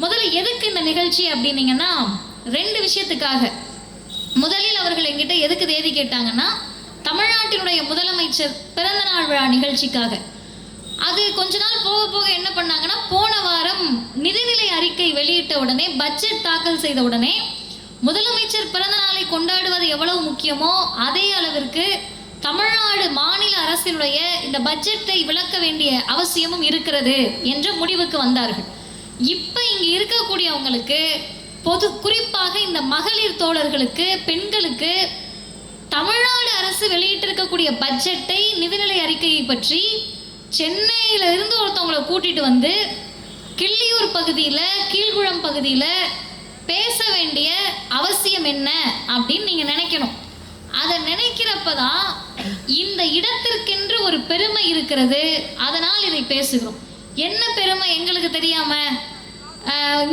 முதல்ல எதுக்கு இந்த நிகழ்ச்சி அப்படின்னீங்கன்னா 2 விஷயத்துக்காக. முதலில் அவர்கள் என்கிட்ட எதுக்கு தேதி கேட்டாங்கன்னா, தமிழ்நாட்டினுடைய முதலமைச்சர் பிறந்தநாள் விழா நிகழ்ச்சிக்காக. அது கொஞ்ச நாள் போக போக என்ன பண்ணாங்கன்னா, போன வாரம் நிதிநிலை அறிக்கை வெளியிட்ட உடனே, பட்ஜெட் தாக்கல் செய்த உடனே, முதலமைச்சர் பிறந்த நாளை கொண்டாடுவது எவ்வளவு முக்கியமோ அதே அளவிற்கு தமிழ்நாடு மாநில அரசினுடைய இந்த பட்ஜெட்டை விளக்க வேண்டிய அவசியமும் இருக்கிறது என்ற முடிவுக்கு வந்தார்கள். இப்போ இங்கே இருக்கக்கூடியவங்களுக்கு குறிப்பாக இந்த மகளிர் தோழர்களுக்கு, பெண்களுக்கு தமிழ்நாடு அரசு வெளியிட்டிருக்கக்கூடிய பட்ஜெட்டை, நிதிநிலை அறிக்கையை பற்றி சென்னையில இருந்து ஒருத்தவங்களை கூட்டிட்டு வந்து கிள்ளியூர் பகுதியில், கீழ்குளம் பகுதியில் பேச வேண்டிய அவசியம் என்ன அப்படின்னு நீங்க நினைக்கணும். அதை நினைக்கிறப்பதான் இந்த இடத்திற்கென்று ஒரு பெருமை இருக்கிறது, அதனால் இதை பேசுகிறோம். என்ன பெருமை எங்களுக்கு தெரியாம?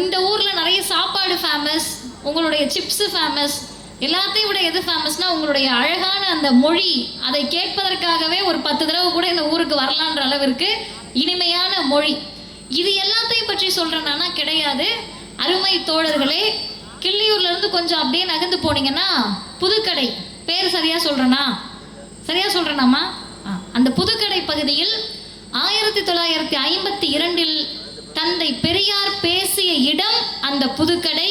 இந்த ஊர்ல நிறைய சாப்பாடு ஃபேமஸ், உங்களுடைய சிப்ஸ் ஃபேமஸ், எல்லாத்தையும் விட எது ஃபேமஸ்னா உங்களுடைய அழகான அந்த மொழி. அதை கேட்பதற்காகவே ஒரு 10 தடவை கூட இந்த ஊருக்கு வரலான்ற அளவிற்கு இனிமையான மொழி. இது எல்லாத்தையும் பற்றி சொல்றேன்னா கிடையாது. அருமை தோழர்களே, கிள்ளியூர்ல இருந்து கொஞ்சம் அப்படியே நகர்ந்து போனீங்கன்னா புதுக்கடை, பேர் சரியா சொல்றேனாமா? அந்த புதுக்கடை பகுதியில் 1952 தந்தை பெரியார் பேசிய இடம் அந்த புதுக்கடை.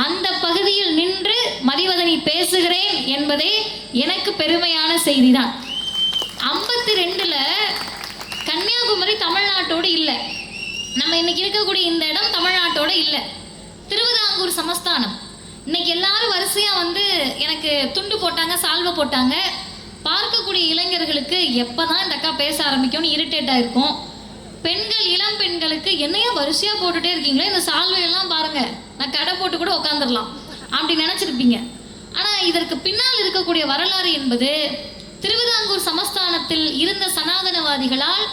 அந்த பகுதியில் நின்று மதிவதனி பேசுகிறேன் என்பதே எனக்கு பெருமையான செய்திதான். 52ல் கன்னியாகுமரி தமிழ்நாட்டோடு இல்லை. நம்ம இன்னைக்கு இருக்கக்கூடிய இந்த இடம் தமிழ்நாட்டோட இல்லை, திருவிதாங்கூர் சமஸ்தானம். இன்னைக்கு எல்லாரும் வரிசையா வந்து எனக்கு துண்டு போட்டாங்க, சால்வை போட்டாங்க. பார்க்கக்கூடிய இளைஞர்களுக்கு எப்பதான் இந்த அக்கா பேச ஆரம்பிக்கும்னு இரிட்டேட் ஆயிருக்கும். பெண்கள், இளம் பெண்களுக்கு என்னையா வரிசையா போட்டுட்டே இருக்கீங்களே, இந்த சால்வையெல்லாம் பாருங்க, நான் கடை போட்டு கூட உட்காந்துடலாம் அப்படி நினைச்சிருப்பீங்க. ஆனா இதற்கு பின்னால் இருக்கக்கூடிய வரலாறு என்பது, திருவிதாங்கூர் சமஸ்தானத்தில் இருந்த சனாதனவாதிகளால்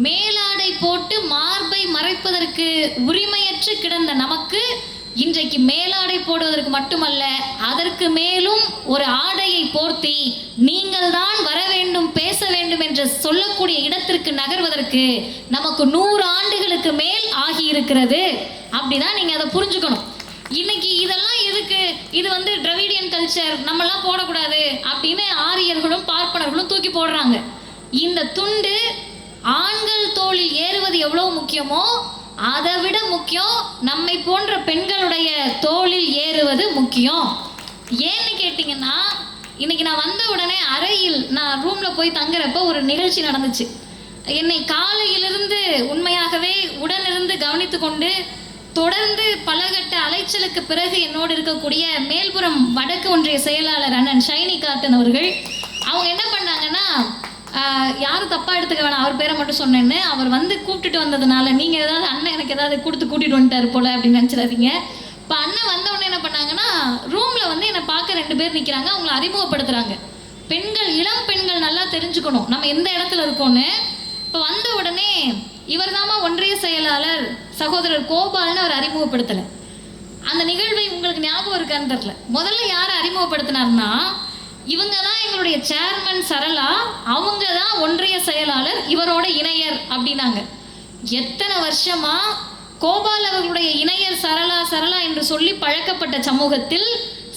மேலாடை போட்டு மார்பை மறைப்பதற்கு உரிமையற்று கிடந்த நமக்கு இன்றைக்கு மேலாடை போடுவதற்கு மட்டுமல்ல, அதற்கு மேலும் ஒரு ஆடையை போர்த்தி நீங்கள் தான் வர வேண்டும், பேச வேண்டும் என்று சொல்லக்கூடிய இடத்திற்கு நகர்வதற்கு நமக்கு 100 ஆண்டுகளுக்கு மேல் ஆகியிருக்கிறது. அப்படிதான் நீங்க அதை புரிஞ்சுக்கணும். இன்னைக்கு இதெல்லாம் எதுக்கு, இது வந்து டிராவிடியன் கல்ச்சர், நம்மெல்லாம் போடக்கூடாது அப்படின்னு ஆரியர்களும் பார்ப்பனர்களும் தூக்கி போடுறாங்க. இந்த துண்டு ஆண்கள் தோளில் ஏறுவது எவ்வளவு முக்கியமோ அதை விட முக்கியம் நம்மை போன்ற பெண்களுடைய தோளில் ஏறுவது முக்கியம். ஏன்னு கேட்டிங்கன்னா, இன்னைக்கு நான் வந்த உடனே அறையில் நான் ரூம்ல போய் தங்குறப்ப ஒரு நிகழ்ச்சி நடந்துச்சு. என்னை காலையிலிருந்து உண்மையாகவே உடனிருந்து கவனித்து கொண்டு தொடர்ந்து பலகட்ட அலைச்சலுக்கு பிறகு என்னோடு இருக்கக்கூடிய மேல்புறம் வடக்கு ஒன்றிய செயலாளர் அண்ணன் ஷைனி காட்டன் அவர்கள், அவங்க என்ன பண்ணாங்கன்னா, யாரும் தப்பாக எடுத்துக்க வேணாம், அவர் பேரை மட்டும் சொன்னேன்னு, அவர் வந்து கூப்பிட்டுட்டு வந்ததுனால நீங்கள் ஏதாவது அண்ணன் எனக்கு ஏதாவது கொடுத்து கூட்டிகிட்டு வந்துட்டார் போல அப்படின்னு நினச்சிடாதீங்க. இப்போ அண்ணன் வந்த உடனே என்ன பண்ணாங்கன்னா, ரூமில் வந்து என்னை பார்க்க 2 பேர் நிற்கிறாங்க, அவங்கள அறிமுகப்படுத்துகிறாங்க. பெண்கள், இளம் பெண்கள் நல்லா தெரிஞ்சுக்கணும் நம்ம எந்த இடத்துல இருக்கோன்னு. இப்போ வந்த உடனே இவர் தாமா ஒன்றிய செயலாளர் சகோதரர் கோபால்னு அவர் அறிமுகப்படுத்தலை. அந்த நிகழ்வை உங்களுக்கு ஞாபகம் இருக்கான்னு தெரியல. முதல்ல யாரை அறிமுகப்படுத்தினார்னா, இவங்க தான் எங்களுடைய சேர்மன் சரளா, அவங்க தான் ஒன்றிய செயலாளர், இவரோட இணையர் அப்படின்னாங்க. எத்தனை வருஷமா கோபால் அவர்களுடைய இணையர் சரளா என்று சொல்லி பழக்கப்பட்ட சமூகத்தில்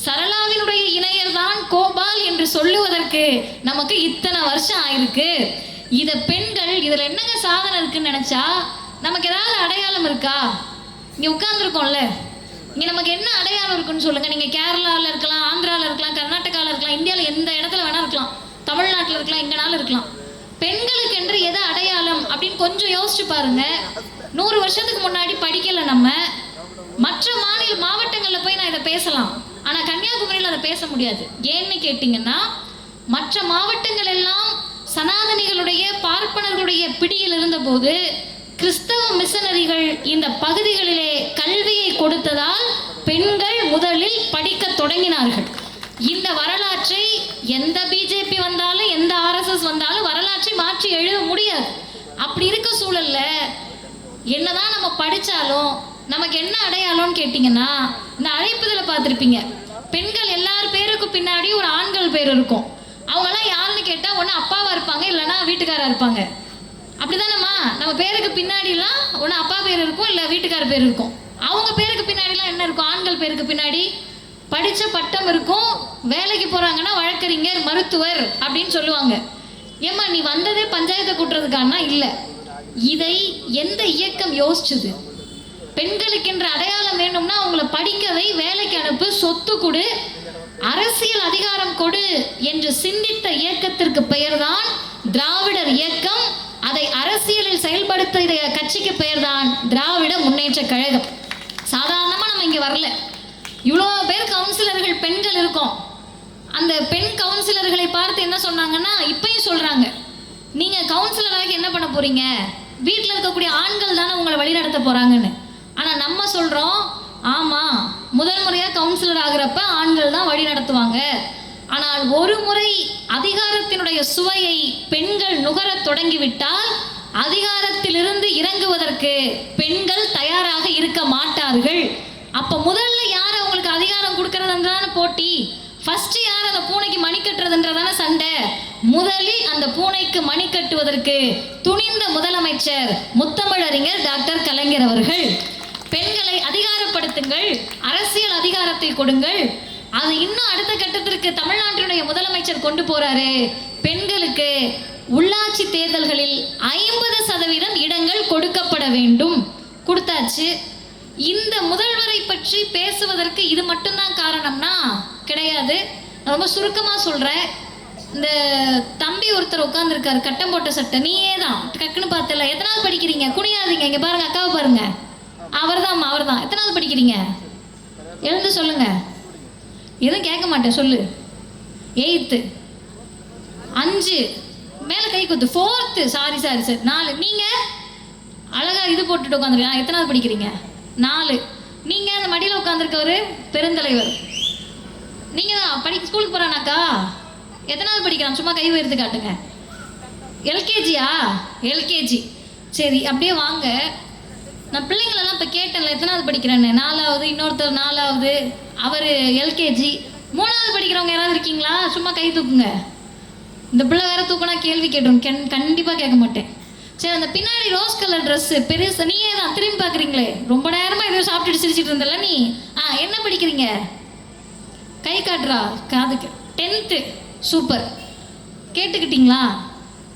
சரளாவினுடைய இணையர் தான் கோபால் என்று சொல்லுவதற்கு நமக்கு இத்தனை வருஷம் ஆயிருக்கு. இத பெண்கள், இதுல என்னங்க சாதனை இருக்குன்னு நினைச்சா, நமக்கு ஏதாவது அடையாளம் இருக்கா? இங்க உட்கார்ந்துருக்கோம்ல, இங்கே நமக்கு என்ன அடையாளம் இருக்குன்னு சொல்லுங்கள். நீங்கள் கேரளாவில் இருக்கலாம், ஆந்திராவில் இருக்கலாம், கர்நாடகாவில் இருக்கலாம், இந்தியாவில் எந்த இடத்துல வேணால் இருக்கலாம், தமிழ்நாட்டில் இருக்கலாம், எங்கேனாலும் இருக்கலாம். பெண்களுக்கு என்று எது அடையாளம் அப்படின்னு கொஞ்சம் யோசிச்சு பாருங்க. 100 வருஷத்துக்கு முன்னாடி படிக்கலை நம்ம. மற்ற மாவட்டங்களில் போய் நான் இதை பேசலாம், ஆனால் கன்னியாகுமரியில் அதை பேச முடியாது. ஏன்னு கேட்டிங்கன்னா, மற்ற மாவட்டங்கள் எல்லாம் சனாதனிகளுடைய, பார்ப்பனர்களுடைய பிடியில் இருந்தபோது கிறிஸ்தவ மிஷனரிகள் இந்த பகுதிகளிலே கல்வியை கொடுத்ததால் பெண்கள் முதலில் படிக்க தொடங்கினார்கள். இந்த வரலாற்றை எந்த பிஜேபி வந்தாலும், எந்த ஆர்எஸ்எஸ் வந்தாலும் வரலாற்றை மாற்றி எழுத முடியாது. அப்படி இருக்க சூழல்ல என்னதான் நம்ம படித்தாலும் நமக்கு என்ன அடையாளம்னு கேட்டிங்கன்னா, இந்த அழைப்புதலை பார்த்துருப்பீங்க, பெண்கள் எல்லார் பேருக்கும் பின்னாடி ஒரு ஆண்கள் பேர் இருக்கும். அவங்கெல்லாம் யாருன்னு கேட்டால் ஒன்று அப்பாவாக இருப்பாங்க, இல்லைன்னா வீட்டுக்காராக இருப்பாங்க. அப்படிதானம்மா? நம்ம பேருக்கு பின்னாடிலாம் ஒன்று அப்பா பேர் இருக்கும், இல்லை வீட்டுக்கார பேர் இருக்கும். அவங்க பேருக்கு பின்னாடிலாம் என்ன இருக்கும்? ஆண்கள் பேருக்கு பின்னாடி படித்த பட்டம் இருக்கும், வேலைக்கு போகிறாங்கன்னா வழக்கறிஞர், மருத்துவர் அப்படின்னு சொல்லுவாங்க. ஏம்மா நீ வந்ததே பஞ்சாயத்தை கூட்டுறதுக்கானா? இல்லை. இதை எந்த இயக்கம் யோசிச்சுது? பெண்களுக்கென்ற அடையாளம் வேணும்னா அவங்கள படிக்கவை, வேலைக்கு அனுப்பு, சொத்து கொடு, அரசியல் அதிகாரம் கொடு என்று சிந்தித்த இயக்கத்திற்கு பெயர்தான் திராவிடர் இயக்கம். அதை அரசியலில் செயல்படுத்திய கட்சிக்கு பெயர்தான் திராவிட முன்னேற்ற கழகம். சாதாரணமாக நம்ம இங்கே வரல. இவ்வளோ பேர் கவுன்சிலர்கள் பெண்கள் இருக்கோம். அந்த பெண் கவுன்சிலர்களை பார்த்து என்ன சொன்னாங்கன்னா, இப்பயும் சொல்கிறாங்க, நீங்கள் கவுன்சிலராக என்ன பண்ண போகிறீங்க? வீட்டில் இருக்கக்கூடிய ஆண்கள் தானே உங்களை வழி நடத்த போகிறாங்கன்னு. ஆனால் நம்ம சொல்கிறோம், ஆமாம், முதல் முறையாக கவுன்சிலர் ஆகிறப்ப ஆண்கள் தான் வழி நடத்துவாங்க. ஆனால் ஒரு முறை அதிகாரத்தினுடைய சுவையை பெண்கள் நுகரத் தொடங்கிவிட்டால் அதிகாரத்திலிருந்து இறங்குவதற்கு பெண்கள் தயாராக இருக்க மாட்டார்கள். அப்போ முதல்ல யார் அவங்களுக்கு அதிகாரம் கொடுக்கறதுன்றதான போட்டி. ஃபர்ஸ்ட் யார் அந்த பூனைக்கு மணி கட்டுறதுன்றதான சண்டை. முதலில் அந்த பூனைக்கு மணி கட்டுவதற்கு துணிந்த முதலமைச்சர் முத்தமிழறிஞர் டாக்டர் கலைஞர் அவர்கள். பெண்களை அதிகாரப்படுத்துங்கள், அரசியல் அதிகாரத்தை கொடுங்கள். அது இன்னும் அடுத்த கட்டத்திற்கு தமிழ்நாட்டினுடைய முதலமைச்சர் கொண்டு போறாரு. பெண்களுக்கு உள்ளாட்சி தேர்தல்களில் 50% இடங்கள் கொடுக்கப்பட வேண்டும். கொடுத்தாச்சு. இந்த முதல்வரை பற்றி பேசுவதற்கு இது மட்டும்தான் காரணம்னா கிடையாது. ரொம்ப சுருக்கமாக சொல்கிறேன். இந்த தம்பி ஒருத்தர் உட்காந்துருக்காரு, கட்டம் போட்ட சட்டை, நீயே தான் டக்குன்னு பார்த்தல. எத்தனாவது படிக்கிறீங்க? குனியாதீங்க, இங்கே பாருங்க, அக்காவை பாருங்க. அவர் தான். எத்தனாவது படிக்கிறீங்க? எழுந்து சொல்லுங்க. எதுவும் கேட்க மாட்டேன், சொல்லு. 8th, 5 மேலே கை குத்து. 4th, sorry 4. நீங்கள் அழகாக இது போட்டுட்டு உட்காந்துருக்கீங்க. எத்தனாவது படிக்கிறீங்க? 4. நீங்கள் அந்த மடியில் உட்காந்துருக்கவர் பெருந்தலைவர். நீங்கள் தான் ஸ்கூலுக்கு போகிறானாக்கா? எத்தனாவது படிக்கிறான்? சும்மா கை உயர்த்து காட்டுங்க. எல்கேஜியா? எல்கேஜி. சரி, அப்படியே வாங்க. நான் பிள்ளைங்களெல்லாம் இப்போ கேட்டேன்ல, எத்தனாவது படிக்கிறேன்னு. 4வது, இன்னொருத்தர் 4வது, அவர் எல்கேஜி. 3வது படிக்கிறவங்க யாராவது இருக்கீங்களா? சும்மா கை தூக்குங்க. இந்த பிள்ளை வேற தூக்குனா கேள்வி கேட்டுரும். கண்டிப்பாக கேட்க மாட்டேன். சரி, அந்த பின்னாடி ரோஸ் கலர் ட்ரெஸ்ஸு பெருசு, நீயே தான் திரும்பி பார்க்குறீங்களே. ரொம்ப நேரமாக எதுவும் சாப்பிட்டுட்டு சிரிச்சிட்டு இருந்தல நீ. என்ன படிக்கிறீங்க? கை காட்டுறா காதுக்கு. 10th. சூப்பர். கேட்டுக்கிட்டீங்களா?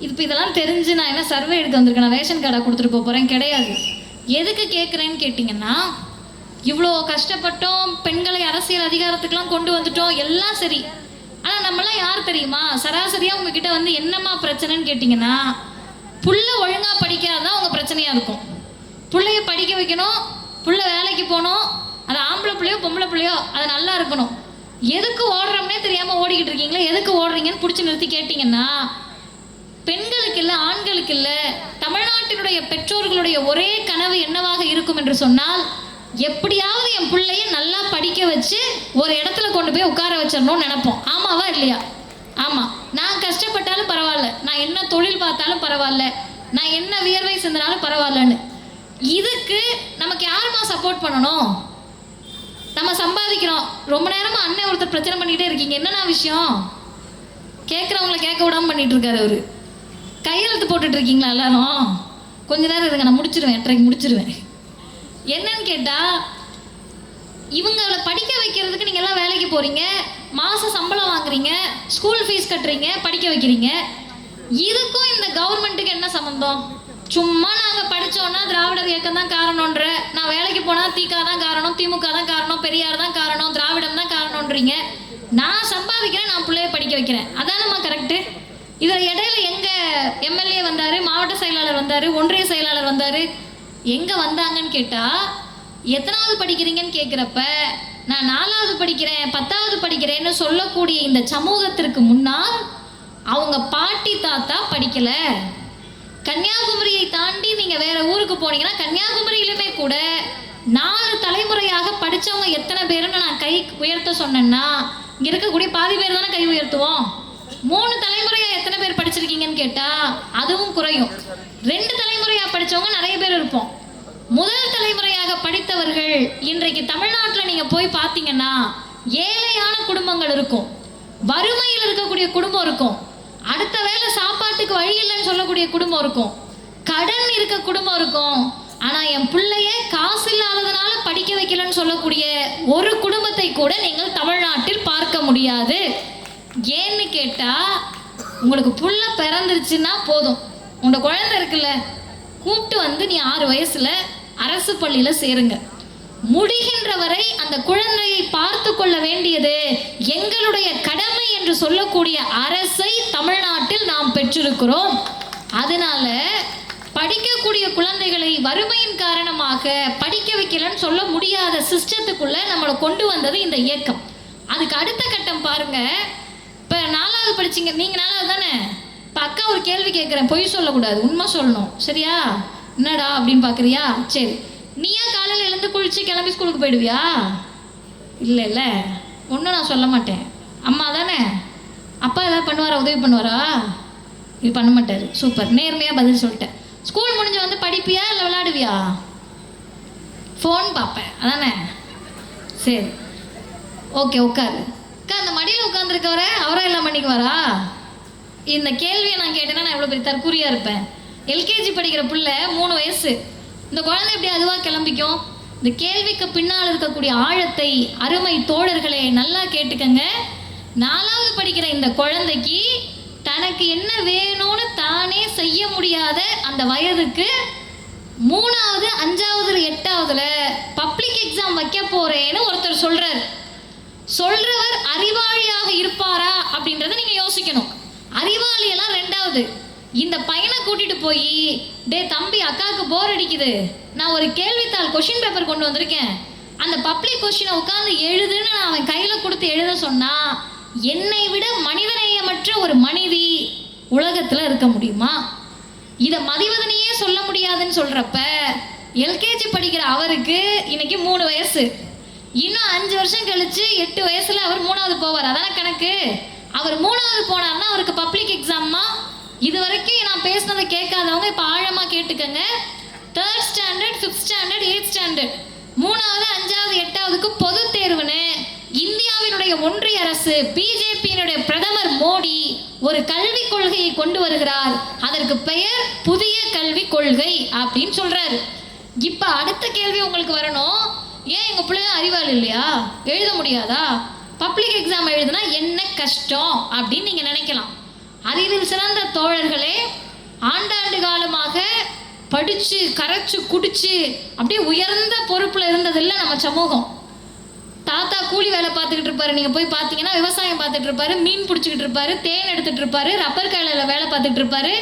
இப்போ இதெல்லாம் தெரிஞ்சு நான் என்ன சர்வே எடுக்க வந்திருக்கேன்? நான் ரேஷன் கார்டாக கொடுத்துட்டு போகிறேன்? கிடையாது. எதுக்கு கேட்குறேன்னு கேட்டிங்கன்னா, இவ்வளோ கஷ்டப்பட்டோம், பெண்களை அரசியல் அதிகாரத்துக்கெலாம் கொண்டு வந்துட்டோம், எல்லாம் சரி. ஆனால் நம்மளாம் யார் தெரியுமா? சராசரியாக உங்ககிட்ட வந்து என்னம்மா பிரச்சனைன்னு கேட்டிங்கன்னா, புள்ள ஒழுங்காக படிக்காதான் உங்கள் பிரச்சனையாக இருக்கும். பிள்ளைய படிக்க வைக்கணும், புள்ள வேலைக்கு போகணும், அது ஆம்பளை பிள்ளையோ பொம்பளை பிள்ளையோ அது நல்லா இருக்கணும். எதுக்கு ஓடுறோம்னே தெரியாமல் ஓடிக்கிட்டு இருக்கீங்களா? எதுக்கு ஓடுறீங்கன்னு பிடிச்சி நிறுத்தி கேட்டிங்கன்னா, பெண்களுக்கு இல்லை, ஆண்களுக்கு இல்லை, தமிழ்நாட்டினுடைய பெற்றோர்களுடைய ஒரே கனவு என்னவாக இருக்கும் என்று சொன்னால், எப்படியாவது என் பிள்ளைய நல்லா படிக்க வச்சு ஒரு இடத்துல கொண்டு போய் உட்கார வச்சிடணும்னு நினைப்போம். ஆமாவா இல்லையா? ஆமாம். நான் கஷ்டப்பட்டாலும் பரவாயில்ல, நான் என்ன தொழில் பார்த்தாலும் பரவாயில்ல, நான் என்ன வியர்வை சிந்தினாலும் பரவாயில்லன்னு. இதுக்கு நமக்கு யாருமா சப்போர்ட் பண்ணணும்? நம்ம சம்பாதிக்கிறோம். ரொம்ப நேரமாக அண்ணன் ஒருத்தர் பிரச்சனை பண்ணிக்கிட்டே இருக்கீங்க. என்னென்ன விஷயம்? கேட்குறவங்கள கேட்க விடாமல் பண்ணிட்டு இருக்காரு அவரு. கையெழுத்து போட்டுட்டு இருக்கீங்களா எல்லாரும்? கொஞ்ச நேரம் இருங்க, நான் முடிச்சிருவேன், 8:30 முடிச்சிருவேன். என்னன்னு கேட்டால், இவங்களை படிக்க வைக்கிறதுக்கு நீங்கள் எல்லாம் வேலைக்கு போகிறீங்க, மாதம் சம்பளம் வாங்குறீங்க, ஸ்கூல் ஃபீஸ் கட்டுறீங்க, படிக்க வைக்கிறீங்க. இதுக்கும் இந்த கவர்மெண்ட்டுக்கு என்ன சம்மந்தம்? சும்மா நாங்கள் படித்தோன்னா திராவிடர் இயக்கம் தான் காரணன்ற, நான் வேலைக்கு போனால் திக தான் காரணம், திமுக தான் காரணம், பெரியார் தான் காரணம், திராவிடம் தான் காரணன்றீங்க. நான் சம்பாதிக்கிறேன், நான் பிள்ளைய படிக்க வைக்கிறேன். அதானம்மா கரெக்டு? இதில் இடையில எங்கள் எம்எல்ஏ வந்தார், மாவட்ட செயலாளர் வந்தார், ஒன்றிய செயலாளர் வந்தார். எங்கே வந்தாங்கன்னு கேட்டால், எத்தனாவது படிக்கிறீங்கன்னு கேட்குறப்ப நான் 4வது படிக்கிறேன், 10வது படிக்கிறேன்னு சொல்லக்கூடிய இந்த சமூகத்திற்கு முன்னால் அவங்க பாட்டி தாத்தா படிக்கலை. கன்னியாகுமரியை தாண்டி நீங்கள் வேறு ஊருக்கு போனீங்கன்னா, கன்னியாகுமரியிலுமே கூட 4 தலைமுறையாக படித்தவங்க எத்தனை பேருன்னு நான் கை உயர்த்த சொன்னேன்னா, இங்கே இருக்கக்கூடிய பாதி பேர் தானே கை உயர்த்துவோம். 3 தலைமுறையாக எத்தனை பேர் படிச்சிருக்கீங்கன்னு கேட்டால் அதுவும் குறையும். 2 தலைமுறையாக படித்தவங்க நிறைய பேர் இருப்போம். முதல் தலைமுறையாக படித்தவர்கள் இன்றைக்கு தமிழ்நாட்டில் நீங்கள் போய் பார்த்தீங்கன்னா ஏழையான குடும்பங்கள் இருக்கும், வறுமையில் இருக்கக்கூடிய குடும்பம் இருக்கும், அடுத்த வேளை சாப்பாட்டுக்கு வழி இல்லைன்னு சொல்லக்கூடிய குடும்பம் இருக்கும், கடன் இருக்க குடும்பம் இருக்கும், ஆனா என் பிள்ளைய காசு இல்லாததுனால படிக்க வைக்கலன்னு சொல்லக்கூடிய ஒரு குடும்பத்தை கூட நீங்கள் தமிழ்நாட்டில் பார்க்க முடியாது. ஏன்னு கேட்டா, உங்களுக்கு புள்ள பிறந்துருச்சுன்னா போதும், உங்களோட குழந்தை இருக்குல்ல, கூப்பிட்டு வந்து நீ 6 வயசுல அரசு பள்ளியில சேருங்க. முடிகின்ற வரை அந்த குழந்தையை பார்த்து கொள்ள வேண்டியது எங்களுடைய கடமை என்று சொல்லக்கூடிய அரசை தமிழ்நாட்டில் நாம் பெற்றிருக்கிறோம். அதனால படிக்கக்கூடிய குழந்தைகளை வறுமையின் காரணமாக படிக்க வைக்கலன்னு சொல்ல முடியாத சிஸ்டத்துக்குள்ள நம்மளை கொண்டு வந்தது இந்த இயக்கம். அதுக்கு அடுத்த கட்டம் பாருங்க. இப்போ 4வது படிச்சிங்க, நீங்கள் 4வது தானே? இப்போ அக்கா ஒரு கேள்வி கேட்குறேன், பொய் சொல்லக்கூடாது, உண்மை சொல்லணும், சரியா? என்னடா அப்படின்னு பார்க்குறியா? சரி, நீயா காலையில் எழுந்து குளிச்சு கிளம்பி ஸ்கூலுக்கு போயிடுவியா? இல்லை இல்லை, ஒன்றும் நான் சொல்ல மாட்டேன். அம்மா தானே? அப்பா ஏதாவது பண்ணுவாரா, உதவி பண்ணுவாரா? இது பண்ண மாட்டார். சூப்பர், நேர்மையாக பதில் சொல்லிட்டேன். ஸ்கூல் முடிஞ்சு வந்து படிப்பியா இல்லை விளையாடுவியா? ஃபோன் பார்ப்பேன், அதானே? சரி, ஓகே, உட்காரு. அக்கா அந்த மடியில் உட்காந்துருக்கவர அவரா எல்லாம் பண்ணிக்குவாரா? இந்த கேள்வியை நான் கேட்டேன்னா நான் எவ்வளோ பெரிய தற்கூரியாக இருப்பேன். எல்கேஜி படிக்கிற பிள்ளை 3 வயசு, இந்த குழந்தை எப்படி அதுவாக கிளம்பிக்கும்? இந்த கேள்விக்கு பின்னால் இருக்கக்கூடிய ஆழத்தை அருமை தோழர்களே நல்லா கேட்டுக்கங்க. 4வது படிக்கிற இந்த குழந்தைக்கு தனக்கு என்ன வேணும்னு தானே செய்ய முடியாத அந்த வயதுக்கு 3வது 5வது 8வதுல பப்ளிக் எக்ஸாம் வைக்க போறேன்னு ஒருத்தர் சொல்றவர் அறிவாளியாக இருப்பாரா அப்படின்றத நீங்க யோசிக்கணும். அறிவாளியெல்லாம் 2வது. இந்த பையனை கூட்டிட்டு போய், டே தம்பி, அக்காவுக்கு போர் அடிக்குது, நான் ஒரு கேள்வித்தாள் கொஷின் பேப்பர் கொண்டு வந்திருக்கேன், அந்த பப்ளிக் கொஷினை உட்காந்து எழுதுன்னு நான் அவன் கையில கொடுத்து எழுத சொன்னா, என்னை விட மனிதநேயமற்ற ஒரு மனிதி உலகத்துல இருக்க முடியுமா? இதை மதிவதனையே சொல்ல முடியாதுன்னு சொல்றப்ப எல்கேஜி படிக்கிற அவருக்கு இன்னைக்கு 3 வயசு. இன்னும் 5 வருஷம் கழிச்சு 8 வயசுல அவர் 3வது போவார். அதான கணக்கு. அவர் 3வது போனார்னா அவருக்கு பப்ளிக் எக்ஸாம்மா. இது வரைக்கும் நான் பேசினதை கேட்காதவங்க இப்போ ஆழமா கேட்டுக்கங்க. 3rd standard, 5th standard, 8th standard, 3வது 5வது 8வதுக்கு பொது தேர்வுன்னு இந்தியாவினுடைய ஒன்றிய அரசு, பிஜேபியினுடைய பிரதமர் மோடி ஒரு கல்விக் கொள்கையை கொண்டு வருகிறார். அதற்கு பெயர் புதிய கல்விக் கொள்கை அப்படின்னு சொல்றாரு. இப்ப அடுத்த கேள்வி உங்களுக்கு வரணும், ஏன் எங்க பிள்ளைங்க அறிவாளி இல்லையா, எழுத முடியாதா, பப்ளிக் எக்ஸாம் எழுதுனா என்ன கஷ்டம் அப்படின்னு நீங்க நினைக்கலாம். அறிவில் சிறந்த தோழர்களே, ஆண்டாண்டு காலமாக படிச்சு கரைச்சு குடிச்சு அப்படியே உயர்ந்த பொறுப்புல இருந்ததில்லை நம்ம சமூகம். தாத்தா கூலி வேலை பார்த்துக்கிட்டு இருப்பாரு, நீங்க போய் பார்த்தீங்கன்னா விவசாயம் பார்த்துட்டு இருப்பாரு, மீன் பிடிச்சிக்கிட்டு இருப்பாரு, தேன் எடுத்துட்டு இருப்பாரு, ரப்பர் காலையில வேலை பார்த்துட்டு இருப்பாரு.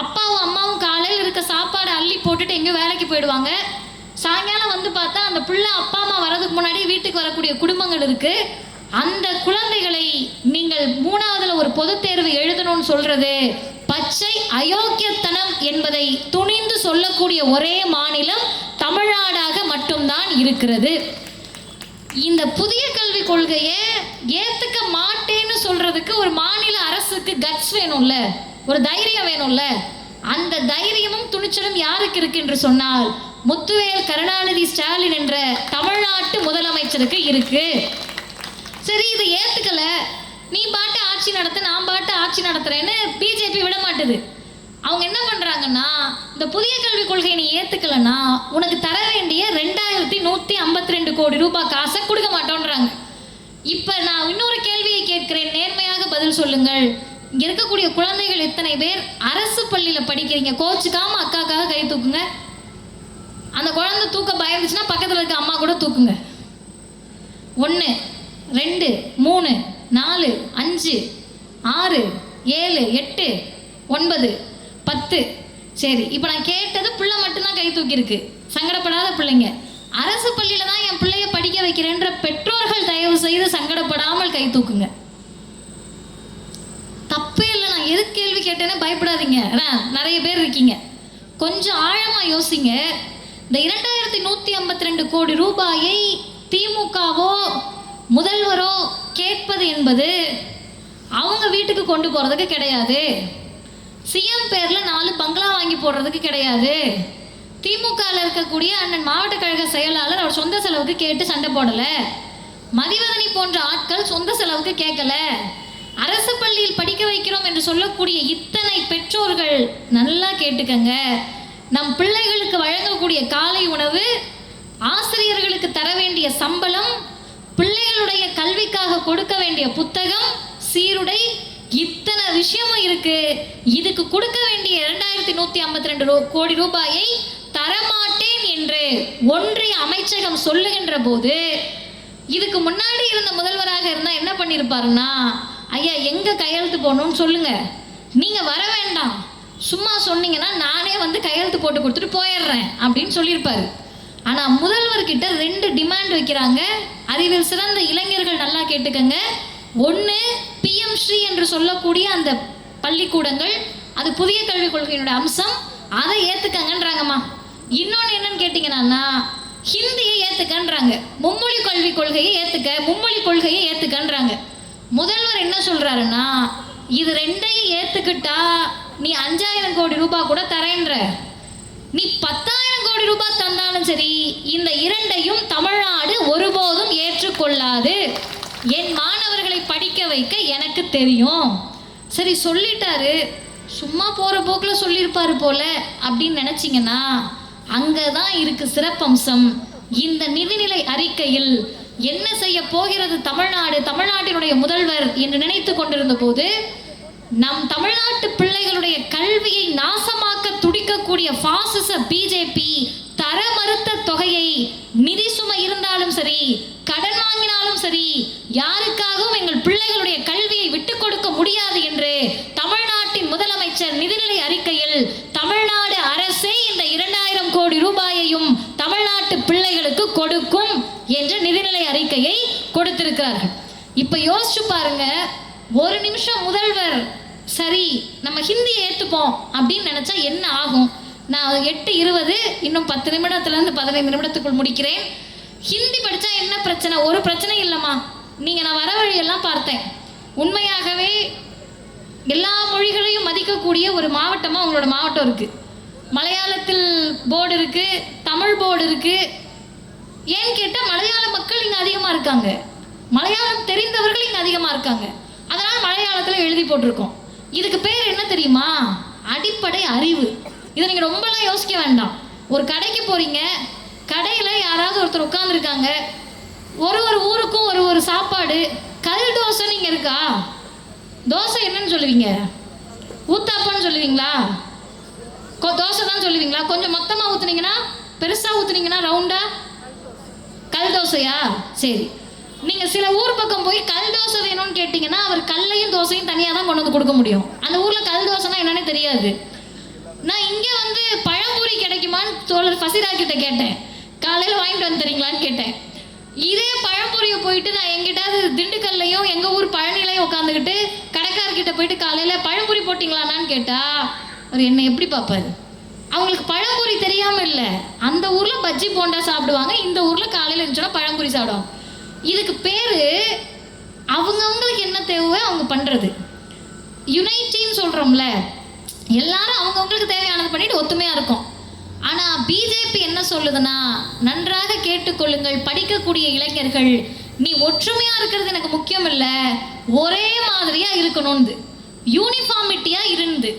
அப்பாவும் அம்மாவும் காலையில் இருக்க சாப்பாடு அள்ளி போட்டுட்டு எங்கேயும் வேலைக்கு போயிடுவாங்க. சாயங்காலம் வந்து பார்த்தா அந்த பிள்ளை அப்பா அம்மா வரதுக்கு முன்னாடி வீட்டுக்கு வரக்கூடிய குடும்பங்கள் இருக்கு. அந்த குழந்தைகளை நீங்கள் 3வதுல ஒரு பொது தேர்வு எழுதணும்னு சொல்றது பச்சை அயோக்கியத்தனம் என்பதை துணிந்து சொல்லக்கூடிய ஒரே மாநிலம் தமிழ்நாடாக மட்டும்தான் இருக்கிறது. இந்த புதிய கல்விக் கொள்கையை ஏத்துக்க மாட்டேன்னு சொல்றதுக்கு ஒரு மாநில அரசுக்கு கட்ஸ் வேணும்ல, ஒரு தைரியம் வேணும்ல. அந்த தைரியமும் துணிச்சலும் யாருக்கு இருக்கு என்று சொன்னால் முத்துவேல் கருணாநிதி ஸ்டாலின் என்ற தமிழ்நாட்டு முதலமைச்சருக்கு இருக்கு. சரி, இதை ஏத்துக்கல, நீ பாட்டு ஆட்சி நடத்த, நான் பாட்டு ஆட்சி நடத்துறேன்னு பிஜேபி விட மாட்டுது. அவங்க என்ன பண்றாங்கன்னா, இந்த புதிய கல்விக் கொள்கையை நீ ஏத்துக்கலன்னா உனக்கு தர வேண்டிய 2152 கோடி ரூபாய் காசை கொடுக்க மாட்டோன்றாங்க. இப்ப நான் இன்னொரு கேள்வியை கேட்கிறேன், நேர்மையாக பதில் சொல்லுங்கள். இங்க இருக்கக்கூடிய குழந்தைகள் எத்தனை பேர் அரசு பள்ளியில படிக்கிறீங்க? கோச்சுக்காம அக்காக்காக கை தூக்குங்க. அந்த குழந்தை தூக்க பயந்துச்சுன்னா பக்கத்துல இருக்க அம்மா கூட தூக்குங்க. 1 2 3 4 5 6 7 8 9 10. சரி, இப்போ நான் கேட்டது பிள்ளை மட்டும்தான் கை தூக்கியிருக்கு, சங்கடப்படாத பிள்ளைங்க. அரசு பள்ளியில தான் என் பிள்ளைய படிக்க வைக்கிறேன்ற பெற்றோர்கள் தயவு செய்து சங்கடப்படாமல் கை தூக்குங்க. தப்பே இல்லை, நான் எது கேள்வி கேட்டேன்னு பயப்படாதீங்க. நிறைய பேர் இருக்கீங்க, கொஞ்சம் ஆழமா யோசிங்க. இந்த 2152 கோடி ரூபாயை திமுகவோ முதல்வரோ கேட்பது என்பது அவங்க வீட்டுக்கு கொண்டு போறதுக்கு கிடையாது. சிஎம் பேர்ல 4 பங்களா வாங்கி போடுறதுக்கு கிடையாது. திமுகவில் இருக்கக்கூடிய அண்ணன் மாவட்ட கழக செயலாளர் அவர் சொந்த செலவுக்கு கேட்டு சண்டை போடல. மதிவதனி போன்ற ஆட்கள் சொந்த செலவுக்கு கேட்கல. அரசு பள்ளியில் படிக்க வைக்கிறோம் என்று சொல்லக்கூடிய இத்தனை பெற்றோர்கள் நல்லா கேட்டுக்கங்க. நம் பிள்ளைகளுக்கு வழங்கக்கூடிய காலை உணவு, ஆசிரியர்களுக்கு தர வேண்டிய சம்பளம், பிள்ளைகளுடைய கல்விக்காக கொடுக்க வேண்டிய புத்தகம், சீருடை, இத்தனை விஷயமும் இருக்கு. இதுக்கு கொடுக்க வேண்டிய 2152 கோடி ரூபாயை தரமாட்டேன் என்று ஒன்றிய அமைச்சகம் சொல்லுகின்ற போது, இதுக்கு முன்னாடி இருந்த முதல்வராக இருந்தா என்ன பண்ணிருப்பாருன்னா, ஐயா எங்க கையெழுத்து போடணும்னு சொல்லுங்க, நீங்க வர வேண்டாம், சும்மா சொன்னீங்கன்னா நானே வந்து கையெழுத்து போட்டு கொடுத்துட்டு போயிடுறேன் அப்படின்னு சொல்லியிருப்பாரு. ஆனா முதல்வர்கிட்ட 2 டிமாண்ட் வைக்கிறாங்க. அறிவில் சிறந்த இளைஞர்கள் நல்லா கேட்டுக்கங்க. ஒன்று, பிஎம் ஸ்ரீ என்று சொல்லக்கூடிய அந்த பள்ளிக்கூடங்கள், அது புதிய கல்விக் கொள்கையினுடைய அம்சம், அதை ஏத்துக்கங்கன்றாங்கம்மா. இன்னொன்று என்னன்னு கேட்டீங்கன்னா, ஹிந்தியை ஏத்துக்கன்றாங்க, மும்மொழி கல்விக் கொள்கையை ஏத்துக்க, மும்மொழி கொள்கையை ஏத்துக்கன்றாங்க. முதல்வர் என்ன சொல்றாருன்னா, இது 2ஐயும் ஏத்துக்கிட்டா நீ 5000 கோடி ரூபாய் கூட தரேன்ற, நீ 10,000 கோடி ரூபாய் தந்தாலும் சரி, இந்த 2ஐயும் தமிழ்நாடு ஒருபோதும் ஏற்றுக்கொள்ளாது. என் மாணவர்களை படிக்க வைக்க எனக்கு தெரியும். சரி சொல்லிட்டாரு, சும்மா போற போக்குல சொல்லியிருப்பாரு போல அப்படின்னு நினைச்சிங்கன்னா, அங்கதான் இருக்கு சிறப்பம்சம். இந்த நிதிநிலை அறிக்கையில் என்ன செய்ய போகிறது தமிழ்நாடு, தமிழ்நாட்டினுடைய முதல்வர் என்று நினைத்து கொண்டிருந்த போது, நம் தமிழ்நாட்டு பிள்ளைகளுடைய கல்வியை நாசமாக்க துடிக்கக்கூடிய பாசிச பிஜேபி தர மறுத்த தொகையை, நிதி சுமை இருந்தாலும் சரி, கடன் வாங்கினாலும் சரி, யாருக்காகவும் எங்கள் பிள்ளைகளுடைய கல்வியை விட்டுக் கொடுக்க முடியாது என்று தமிழ்நாட்டின் முதலமைச்சர் நிதிநிலை அறிக்கையில் தமிழ்நாடு அரசே இந்த 2000 கோடி ரூபாயையும் தமிழ்நாட்டு பிள்ளைகளுக்கு கொடுக்கும் என்ற நிதிநிலை அறிக்கையை கொடுத்திருக்கிறார்கள். இப்ப யோசிச்சு பாருங்க, ஒரு நிமிஷம் முதல்வர் சரி நம்ம ஹிந்தியை ஏத்துப்போம் அப்படின்னு நினைச்சா என்ன ஆகும்? நான் 8:20 இன்னும் 10 நிமிடத்திலிருந்து 15 நிமிடத்துக்குள் முடிக்கிறேன். ஹிந்தி படித்தா என்ன பிரச்சனை? ஒரு பிரச்சனை இல்லைம்மா. நீங்கள், நான் வர வழியெல்லாம் பார்த்தேன், உண்மையாகவே எல்லா மொழிகளையும் மதிக்கக்கூடிய ஒரு மாவட்டமாக உங்களோட மாவட்டம் இருக்குது. மலையாளத்தில் போர்டு இருக்குது, தமிழ் போர்டு இருக்குது. ஏன்னு கேட்டால் மலையாள மக்கள் இங்கே அதிகமாக இருக்காங்க, மலையாளம் தெரிந்தவர்கள் இங்கே அதிகமாக இருக்காங்க. அதனால் மலையாளத்தில் எழுதி போட்டிருக்கோம். இதுக்கு பேர் என்ன தெரியுமா? அடிப்படை அறிவு. இதை நீங்கள் ரொம்பலாம் யோசிக்க வேண்டாம். ஒரு கடைக்கு போகிறீங்க, கடையில் யாராவது ஒருத்தர் உட்காந்துருக்காங்க, ஒரு ஊருக்கும் ஒரு சாப்பாடு. கல் தோசை நீங்கள் இருக்கா? தோசை என்னன்னு சொல்லுவீங்க? ஊத்தாப்பன்னு சொல்லுவீங்களா? தோசை தான் சொல்லுவீங்களா? கொஞ்சம் மொத்தமாக ஊற்றுனீங்கன்னா, பெருசாக ஊற்றுனீங்கன்னா ரவுண்டா கல் தோசையா? சரி, நீங்கள் சில ஊர் பக்கம் போய் கல் தோசை வேணும்னு கேட்டிங்கன்னா, அவர் கல்லையும் தோசையும் தனியாக தான் கொண்டு வந்து கொடுக்க முடியும். அந்த ஊரில் கல் தோசைனா என்னன்னே தெரியாது. நான் இங்கே வந்து பழம்பூரி கிடைக்குமான்னு தோழர் ஃபசிராக்கிட்ட கேட்டேன், காலையில் வாங்கிட்டு வந்து தரீங்களான்னு கேட்டேன். இதே பழம்பூரியை போயிட்டு நான் எங்கிட்டாவது திண்டுக்கல்லையும் எங்கள் ஊர் பழனிலையும் உட்காந்துக்கிட்டு கடைக்காரர்கிட்ட போயிட்டு காலையில் பழம்பூரி போட்டிங்களான்னு கேட்டால் அவர் என்னை எப்படி பார்ப்பாரு? அவங்களுக்கு பழம்பூரி தெரியாமல் இல்லை, அந்த ஊரில் பஜ்ஜி போண்டா சாப்பிடுவாங்க, இந்த ஊரில் காலையில் இருந்துச்சுன்னா பழம்பூரி சாப்பிடுவாங்க. இதுக்கு பேர் அவங்கவுங்களுக்கு என்ன தேவை அவங்க பண்ணுறது. யுனைட்டின்னு சொல்கிறோம்ல, எல்லாரும் அவங்கவுங்களுக்கு தேவையானது பண்ணிட்டு ஒத்துமையாக இருக்கும். ஆனால் பிஜேபி என்ன சொல்லுதுன்னா, நன்றாக கேட்டுக்கொள்ளுங்கள் படிக்கக்கூடிய இளைஞர்கள், நீ ஒற்றுமையாக இருக்கிறது எனக்கு முக்கியம் இல்லை, ஒரே மாதிரியாக இருக்கணும்னு, யூனிஃபார்மிட்டியாக இருந்து,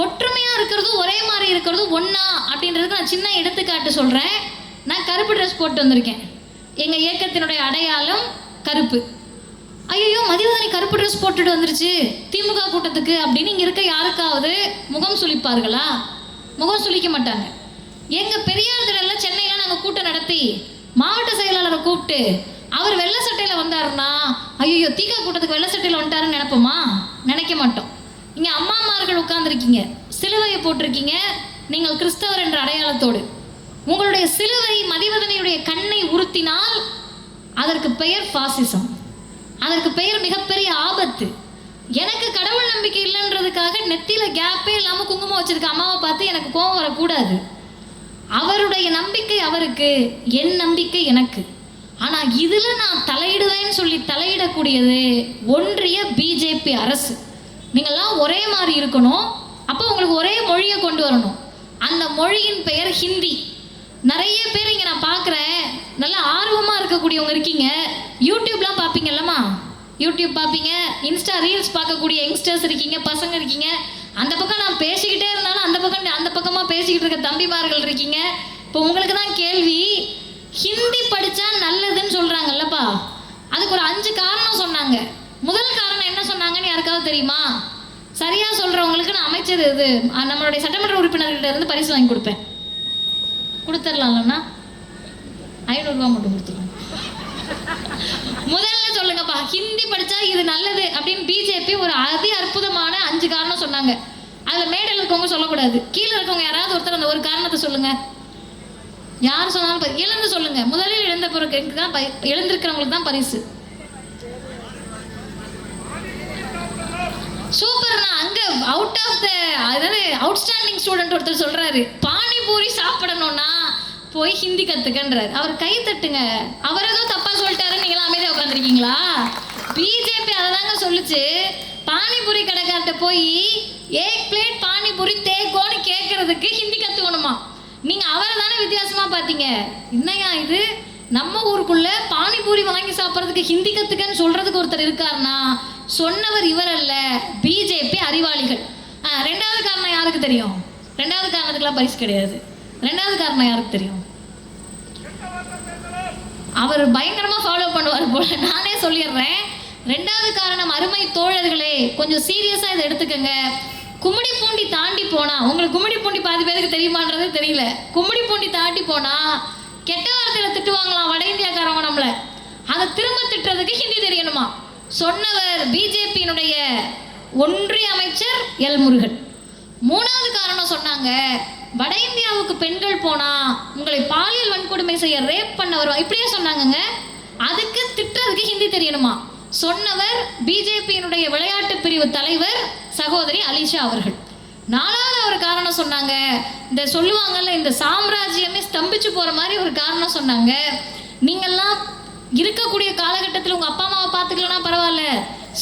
ஒற்றுமையாக இருக்கிறதும் ஒரே மாதிரி இருக்கிறதும் ஒன்றா அப்படின்றதுக்கு நான் சின்ன எடுத்துக்காட்டு சொல்கிறேன். நான் கருப்பு ட்ரெஸ் போட்டு வந்திருக்கேன், எங்கள் இயக்கத்தினுடைய அடையாளம் கருப்பு. ஐயோ மதிவதனி கருப்பு ட்ரெஸ் போட்டுட்டு வந்துருச்சு திமுக கூட்டத்துக்கு அப்படின்னு இங்கே இருக்க யாருக்காவது முகம் சுளிப்பார்களா? முகம் சுளிக்க மாட்டாங்க. எங்கள் பெரியார் திடலில் சென்னையில் நாங்கள் கூட்டம் நடத்தி மாவட்ட செயலாளரை கூப்பிட்டு அவர் வெள்ளை சட்டையில் வந்தாருன்னா, ஐயோ தீகா கூட்டத்துக்கு வெள்ளை சட்டையில் வந்துட்டாருன்னு நினைப்போமா? நினைக்க மாட்டோம். இங்கே அம்மாமார்கள் உட்கார்ந்துருக்கீங்க, சிலுவையை போட்டிருக்கீங்க, நீங்கள் கிறிஸ்தவர் என்ற அடையாளத்தோடு. உங்களுடைய சிலுவை மதிவதனையுடைய கண்ணை உறுத்தினால் அதற்கு பெயர் பாசிசம், அதற்கு பெயர் மிகப்பெரிய ஆபத்து. எனக்கு கடவுள் நம்பிக்கை இல்லைன்றதுக்காக நெத்தியில கேப்பே இல்லாமல் குங்குமம் வச்சிருக்க அம்மாவை பார்த்து எனக்கு கோபம் வரக்கூடாது. அவருடைய நம்பிக்கை அவருக்கு, என் நம்பிக்கை எனக்கு. ஆனால் இதில் நான் தலையிடுவேன்னு சொல்லி தலையிடக்கூடியது ஒன்றிய பிஜேபி அரசு. நீங்கள்லாம் ஒரே மாதிரி இருக்கணும், அப்போ உங்களுக்கு ஒரே மொழியை கொண்டு வரணும். அந்த மொழியின் பெயர் ஹிந்தி. நிறைய பேர் இங்கே நான் பார்க்குறேன், நல்லா ஆர்வமாக இருக்கக்கூடியவங்க இருக்கீங்க. யூடியூப்லாம் பார்ப்பீங்கல்லம்மா, யூடியூப் பார்ப்பீங்க, இன்ஸ்டா ரீல்ஸ் பார்க்கக்கூடிய யங்ஸ்டர்ஸ் இருக்கீங்க, பசங்க இருக்கீங்க. அந்த பக்கம் நான் பேசிக்கிட்டே இருந்தாலும் அந்த பக்கமாக பேசிக்கிட்டு இருக்க தம்பிமார்கள் இருக்கீங்க. இப்போ உங்களுக்கு தான் கேள்வி, ஹிந்தி படித்தா நல்லதுன்னு சொல்கிறாங்கல்லப்பா, அதுக்கு ஒரு 5 காரணம் சொன்னாங்க. முதல் காரணம் என்ன சொன்னாங்கன்னு யாருக்காவது தெரியுமா? சரியாக சொல்கிறவங்களுக்கு நான் அமைச்சர் இது நம்மளுடைய சட்டமன்ற உறுப்பினர்கிட்ட இருந்து பரிசு வாங்கி கொடுப்பேன். கொடுத்துடலாம்லண்ணா, 500 ரூபா மட்டும் கொடுத்துருவோம். முதல்ல சொல்லுங்கப்பா, ஹிந்தி படித்தா இது நல்லது அப்படின்னு பிஜேபி ஒரு அற்புதமான 5 காரணம் சொன்னாங்க. அதில் மேடையில் இருக்கவங்க சொல்லக்கூடாது, கீழே இருக்கவங்க யாராவது ஒருத்தர் அந்த ஒரு காரணத்தை சொல்லுங்க. யார் சொன்னாலும் எழுந்து சொல்லுங்க. முதலில் எழுந்த பிறகு தான் எழுந்திருக்கிறவங்களுக்கு தான் பரிசு. சூப்பர்ண்ணா. அங்க அவுட்ஸ்டாண்டிங் ஸ்டூடெண்ட் ஒருத்தர் சொல்றாரு, பானிபூரி சாப்பிடணும்னா போய் ஹிந்தி கத்துக்கன்றார். அவர் கை தட்டுங்க. அவர் ஏதோ தப்பா சொல்லிட்டாருன்னு நீங்களா அமைதியாக உட்காந்துருக்கீங்களா? பிஜேபி அதை தாங்க சொல்லுச்சு. பானிபூரி கடைக்கார்ட்ட போய் ஏக் பிளேட் பானிபூரி தேக்கோன்னு கேட்கறதுக்கு ஹிந்தி கத்துக்கணுமா? நீங்க அவரை தானே வித்தியாசமா பார்த்தீங்க. என்னையா இது, நம்ம ஊருக்குள்ள பானிபூரி வாங்கி சாப்பிட்றதுக்கு ஹிந்தி கத்துக்கன்னு சொல்றதுக்கு ஒருத்தர் இருக்காருன்னா சொன்னவர் இவர் அல்ல, பிஜேபி அறிவாளிகள். 2வது காரணம் யாருக்கு தெரியும்? 2வது காரணத்துக்குலாம் பரிசு கிடையாது. 2வது காரணம் யாருக்கு தெரியும்? அவர் பயங்கரமா ஃபாலோ பண்ணுவார் போல, நானே சொல்லிடுறேன். 2வது காரணம், அருமை தோழர்களே, கொஞ்சம் சீரியஸா இதை எடுத்துக்கங்க. கும்மிடிப்பூண்டி தாண்டி போனா, உங்களுக்கு கும்மிடிப்பூண்டி பாதி பேருக்கு தெரியுமான்றது தெரியல, கும்மிடிப்பூண்டி தாண்டி போனா கெட்ட வார்த்தையில திட்டுவாங்களாம் வட இந்தியாக்காரவங்க நம்மள. அதை திரும்ப திட்டுறதுக்கு ஹிந்தி தெரியணுமா? சொன்னவர் பிஜேபியினுடைய ஒன்றிய அமைச்சர் எல் முருகன். 3வது காரணம் சொன்னாங்க, வட இந்தியாவுக்கு பெண்கள் போனா உங்களை பாலியல் வன்கொடுமை செய்ய ரேப் பண்ண வருவா, இப்படியே சொன்னாங்கங்க. அதுக்கு திட்டுறதுக்கு ஹிந்தி தெரியணுமா? சொன்னவர் பிஜேபியினுடைய விளையாட்டு பிரிவு தலைவர் சகோதரி அலிஷா அவர்கள். 4வது ஒரு காரணம் சொன்னாங்க, இந்த சொல்லுவாங்கல்ல, இந்த சாம்ராஜ்யமே ஸ்தம்பிச்சு போற மாதிரி ஒரு காரணம் சொன்னாங்க. நீங்கள்லாம் இருக்கக்கூடிய காலகட்டத்தில் உங்க அப்பா அம்மாவை பார்த்துக்கலாம் பரவாயில்ல,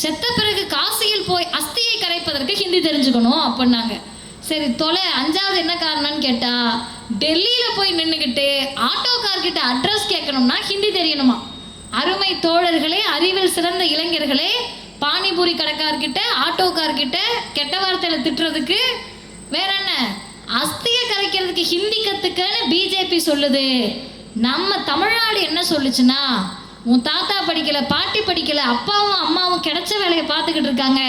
செத்த பிறகு காசியில் போய் அஸ்தியை கரைப்பதற்கு ஹிந்தி தெரிஞ்சுக்கணும் அப்படின்னாங்க. சரி தொலை. 5வது என்ன காரணம்னு கேட்டா, டெல்லியில போய் நின்றுக்கிட்டு ஆட்டோக்கார்கிட்ட அட்ரஸ் கேட்கணும்னா ஹிந்தி தெரியணுமா? அருமை தோழர்களே, அறிவில் சிறந்த இளைஞர்களே, பானிபூரி கடைக்கார்கிட்ட ஆட்டோக்கார்கிட்ட கெட்ட வார்த்தையில திட்டுறதுக்கு வேற என்ன, அஸ்தியை கரைக்கிறதுக்கு ஹிந்தி கத்துக்கன்னு பிஜேபி சொல்லுது. நம்ம தமிழ்நாடு என்ன சொல்லுச்சுன்னா, உன் தாத்தா படிக்கல, பாட்டி படிக்கல, அப்பாவும் அம்மாவும் கிடைச்ச வேலையை பார்த்துக்கிட்டு இருக்காங்க,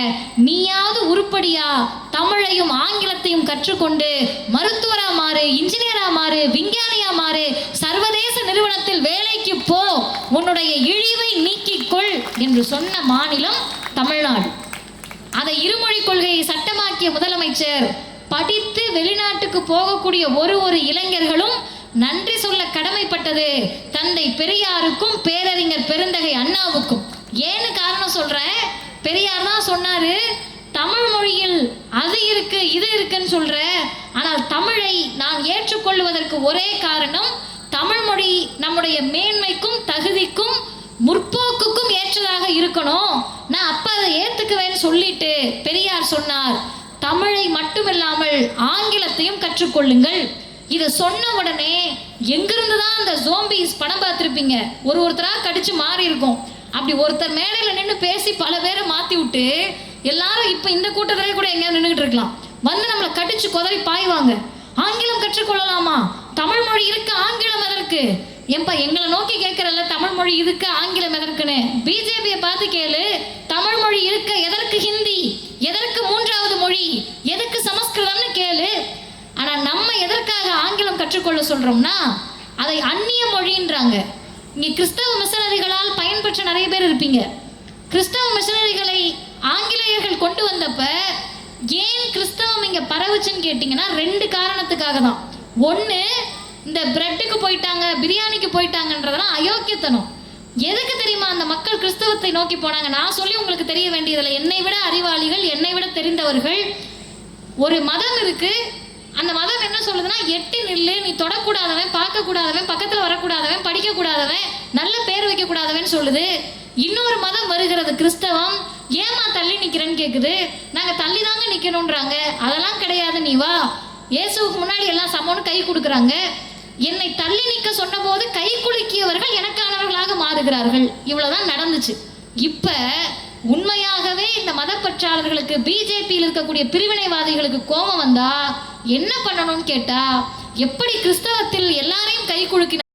நீயாவது உருப்படியா தமிழையும் ஆங்கிலத்தையும் கற்றுக்கொண்டு மருத்துவரா மாறு, இன்ஜினியரா மாறு, விஞ்ஞானியா மாறு, சர்வதேச நிறுவனத்தில் வேலைக்கு போ, உன்னுடைய இழிவை நீக்கிக்கொள் என்று சொன்ன மாநிலம் தமிழ்நாடு. அதை இருமொழி கொள்கையை சட்டமாக்கிய முதலமைச்சர் படித்து வெளிநாட்டுக்கு போகக்கூடிய ஒரு இளைஞர்களும் நன்றி சொல்ல கடமைப்பட்டது தந்தை பெரியாருக்கும் பேரறிஞர் பெருந்தகை அண்ணாவுக்கும். ஏன்னு காரணம் சொல்றேன், பெரியார் தான் சொன்னாரு, தமிழ் மொழியில் அது இருக்கு இது இருக்குன்னு சொல்ற, ஆனால் தமிழை நான் ஏற்றுக்கொள்வதற்கு ஒரே காரணம், தமிழ் மொழி நம்முடைய மேன்மைக்கும் தகுதிக்கும் முற்போக்குக்கும் ஏற்றதாக இருக்கணும், நான் அப்ப அதை ஏத்துக்குவேன்னு சொல்லிட்டு பெரியார் சொன்னார், தமிழை மட்டுமில்லாமல் ஆங்கிலத்தையும் கற்றுக்கொள்ளுங்கள். இதை சொன்ன உடனே எங்கிருந்து தான் அந்த ஜோம்பிஸ் படம் பார்த்துருப்பீங்க, ஒருத்தரா கடிச்சு மாறி இருக்கும். அப்படி ஒருத்தர் மேடையில் நின்று பேசி பல பேரை மாற்றி விட்டு எல்லாரும் இப்போ இந்த கூட்டத்திலே கூட எங்கேயாவது நின்றுட்டு இருக்கலாம், வந்து நம்மளை கடிச்சு குதறி பாய்வாங்க. ஆங்கிலம் கற்றுக்கொள்ளலாமா? தமிழ் மொழி இருக்கு, ஆங்கிலம் எதற்கு? ஏன்பா எங்களை நோக்கி கேட்கறல்ல, தமிழ் மொழி இருக்கு ஆங்கிலம் எதற்குன்னு? பிஜேபியை பார்த்து கேளு, தமிழ் மொழி இருக்க எதற்கு ஹிந்தி, எதற்கு 3வது மொழி, எதற்கு சமஸ்கிருதம்னு கேளு. ஆனால் நம்ம எதற்காக ஆங்கிலம் கற்றுக்கொள்ள சொல்றோம்னா, அதை அந்நிய மொழின்றாங்க. இங்கே கிறிஸ்தவ மிஷனரிகளால் பயன்பெற்ற நிறைய பேர் இருப்பீங்க. கிறிஸ்தவ மிஷனரிகளை ஆங்கிலேயர்கள் கொண்டு வந்தப்ப ஏன் கிறிஸ்தவம் இங்கே பரவுச்சுன்னு கேட்டிங்கன்னா 2 காரணத்துக்காக தான். 1, இந்த பிரெட்டுக்கு போயிட்டாங்க, பிரியாணிக்கு போயிட்டாங்கன்றதெல்லாம் அயோக்கியத்தனம். எதுக்கு தெரியுமா அந்த மக்கள் கிறிஸ்தவத்தை நோக்கி போனாங்க? நான் சொல்லி உங்களுக்கு தெரிய வேண்டியதில்லை, என்னை விட அறிவாளிகள், என்னை விட தெரிந்தவர்கள். ஒரு மதம் இருக்கு, அந்த மதம் என்ன சொல்லுதுன்னா, எட்டி நில்லு, நீ தொடக்கூடாதவன், பார்க்கக்கூடாதவன், பக்கத்தில் வரக்கூடாதவன், படிக்கக்கூடாதவன், நல்ல பேர் வைக்கக்கூடாதவன் சொல்லுது. இன்னொரு மதம் வருகிறது கிறிஸ்தவம், ஏமா தள்ளி நிற்கிறேன்னு கேட்குது. நாங்கள் தள்ளி தாங்க நிற்கணுன்றாங்க. அதெல்லாம் கிடையாது, நீ வா, இயேசுவுக்கு முன்னாடி எல்லாம் சமம்னு கை கொடுக்குறாங்க. என்னை தள்ளி நிற்க சொன்ன போது கை குலுக்கியவர்கள் எனக்கானவர்களாக மாறுகிறார்கள். இவ்வளோதான் நடந்துச்சு. இப்போ உண்மையாகவே இந்த மதப்பற்றாளர்களுக்கு பிஜேபியில் இருக்கக்கூடிய பிரிவினைவாதிகளுக்கு கோபம் வந்தா என்ன பண்ணணும்னு கேட்டா, எப்படி கிறிஸ்தவத்தில் எல்லாரையும் கை குலுக்கின